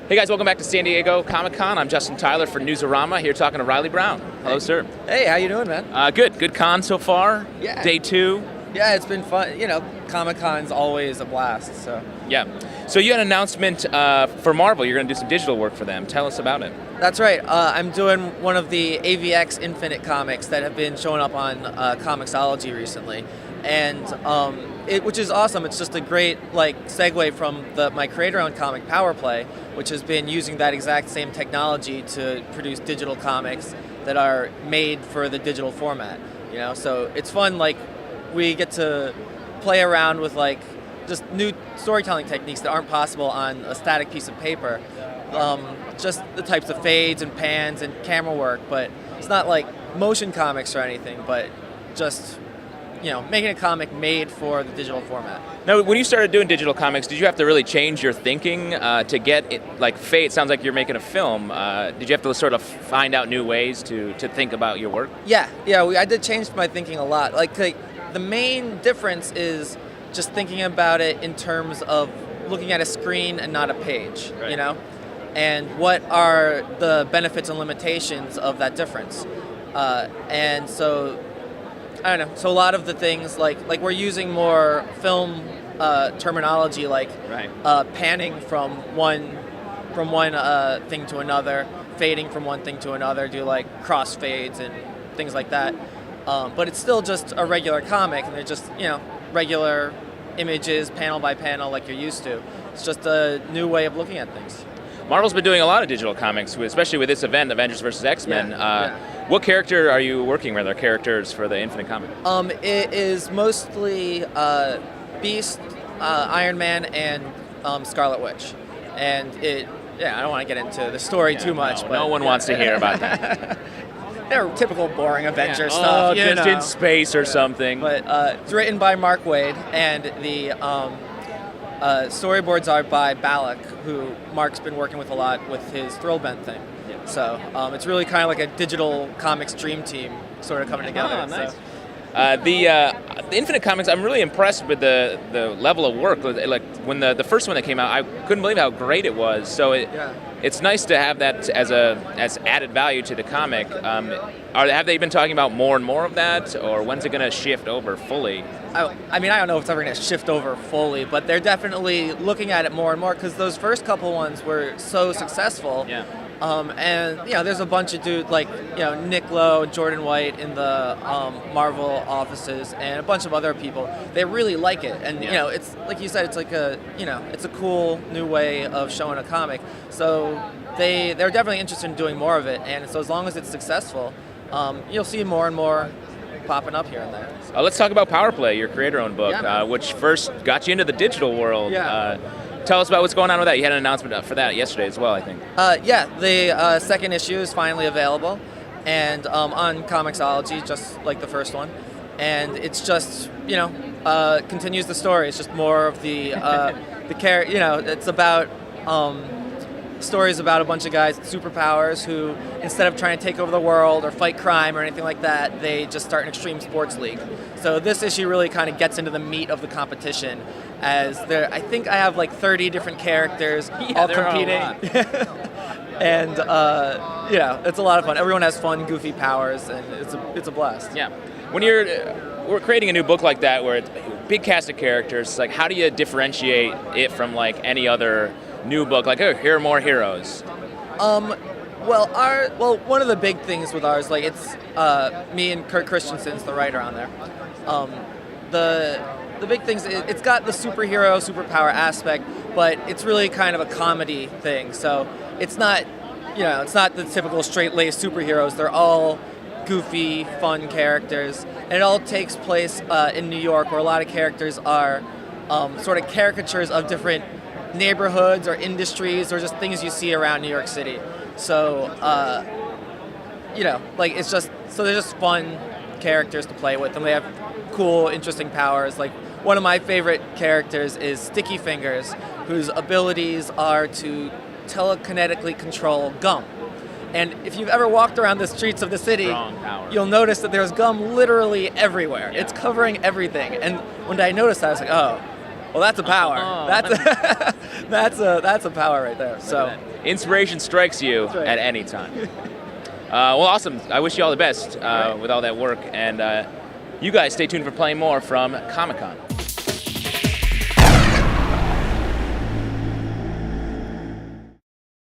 Hey guys, welcome back to San Diego Comic-Con. I'm Justin Tyler for Newsarama, here talking to Reilly Brown. Hello, sir. Hey, how you doing, man? Good con so far. Yeah. Day 2. Yeah, it's been fun. Comic-Con's always a blast, so. Yeah. So you had an announcement for Marvel. You're going to do some digital work for them. Tell us about it. That's right. I'm doing one of the AvX INFINITE comics that have been showing up on Comixology recently. And which is awesome. It's just a great segue from my creator-owned comic Power Play, which has been using that exact same technology to produce digital comics that are made for the digital format. So it's fun. We get to play around with just new storytelling techniques that aren't possible on a static piece of paper. Just the types of fades and pans and camera work, but it's not like motion comics or anything, but just making a comic made for the digital format. Now, when you started doing digital comics, did you have to really change your thinking to get it, Fate? It sounds like you're making a film. Did you have to sort of find out new ways to think about your work? Yeah, I did change my thinking a lot. The main difference is just thinking about it in terms of looking at a screen and not a page, right. And what are the benefits and limitations of that difference? And so, I don't know. So a lot of the things, like we're using more film terminology, right. Panning from one thing to another, fading from one thing to another, do crossfades and things like that. But it's still just a regular comic, and they're just regular images, panel by panel, like you're used to. It's just a new way of looking at things. Marvel's been doing a lot of digital comics, especially with this event, Avengers vs. X-Men. What character are you working with, or characters for the Infinite comic? It is mostly Beast, Iron Man, and Scarlet Witch. And I don't want to get into the story too much. No one wants to hear about that. They're typical boring Avenger stuff. Just in space or something. But it's written by Mark Waid, and the storyboards are by Balak, who Mark's been working with a lot with his Thrillbent thing. Yeah. So it's really kind of like a digital comics dream team sort of coming together. Oh, nice. So. The Infinite comics, I'm really impressed with the level of work. When the first one that came out, I couldn't believe how great it was. So it's nice to have that as added value to the comic. Have they been talking about more and more of that, or when's it going to shift over fully? I don't know if it's ever going to shift over fully, but they're definitely looking at it more and more, because those first couple ones were so successful. Yeah. And there's a bunch of dudes Nick Lowe, Jordan White in the Marvel offices, and a bunch of other people. They really like it, and it's like you said, it's like it's a cool new way of showing a comic. So they're definitely interested in doing more of it, and so as long as it's successful, you'll see more and more popping up here and there. Let's talk about Power Play, your creator-owned book, which first got you into the digital world. Yeah. Tell us about what's going on with that. You had an announcement for that yesterday as well, I think. The second issue is finally available, and on Comixology, just like the first one. And it's just, continues the story. It's just more of the it's about stories about a bunch of guys with superpowers who, instead of trying to take over the world or fight crime or anything like that, they just start an extreme sports league. So this issue really kind of gets into the meat of the competition, as I think I have 30 different characters all competing. And it's a lot of fun. Everyone has fun, goofy powers, and it's a blast. Yeah. When we're creating a new book like that, where it's a big cast of characters, how do you differentiate it from any other new book? Here are more heroes. One of the big things with ours, it's me and Kurt Christensen's the writer on there. The big things, it's got the superpower aspect, but it's really kind of a comedy thing. So it's not, it's not the typical straight-laced superheroes. They're all goofy, fun characters, and it all takes place in New York, where a lot of characters are sort of caricatures of different neighborhoods or industries or just things you see around New York City. So, it's just, so they're just fun characters to play with, and they have cool, interesting powers. One of my favorite characters is Sticky Fingers, whose abilities are to telekinetically control gum. And if you've ever walked around the streets of the city, you'll notice that there's gum literally everywhere. Yeah. It's covering everything. And when I noticed that, I was like, oh, Well, that's a power. Oh, That's a power right there. So inspiration strikes you right. at any time. Well, awesome. I wish you all the best with all that work, and you guys stay tuned for plenty more from Comic-Con.